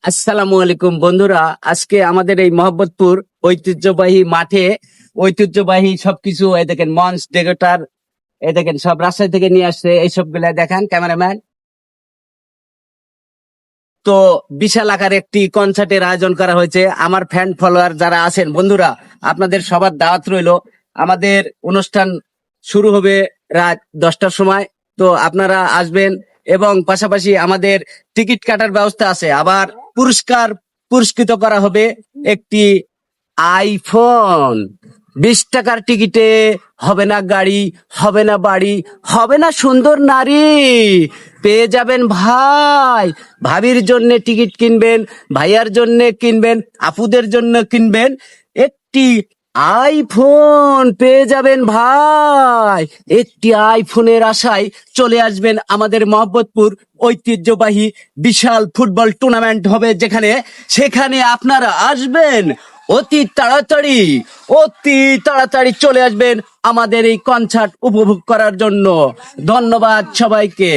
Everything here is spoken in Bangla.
আসসালামু আলাইকুম বন্ধুরা, আজকে আমাদের এই মোহাম্মদপুর ঐতিহ্যবাহী মাঠে ঐতিহ্যবাহী সবকিছু এই দেখেন, মঞ্চ ডেকোরেটর এই দেখেন সব রাজশাহী থেকে নিয়ে আসছে, এইসব গুলা দেখান ক্যামেরাম্যান। তো বিশাল আকার একটি কনসার্টের আয়োজন করা হয়েছে। আমার ফ্যান ফলোয়ার যারা আছেন বন্ধুরা, আপনাদের সবার দাওয়াত রইলো। আমাদের অনুষ্ঠান শুরু হবে রাত 10টার সময়। তো আপনারা আসবেন এবং পাশাপাশি আমাদের টিকিট কাটার ব্যবস্থা আছে। আবার পুরস্কৃত করা হবে একটি আইফোন। 20 টাকার টিকিটে হবে না গাড়ি, হবে না বাড়ি, হবে না সুন্দর নারী, পেয়ে যাবেন ভাই। ভাবির জন্য টিকিট কিনবেন, ভাইয়ার জন্য কিনবেন, আপুদের জন্য কিনবেন, একটি আইফোন পেয়ে যাবেন ভাই। একটি আইফোনের আশায় চলে আসবেন আমাদের মোহাম্মদপুর ঐতিহ্যবাহী বিশাল ফুটবল টুর্নামেন্ট হবে যেখানে, সেখানে আপনারা আসবেন অতি তাড়াতাড়ি, অতি তাড়াতাড়ি চলে আসবেন আমাদের এই কনসার্ট উপভোগ করার জন্য। ধন্যবাদ সবাইকে।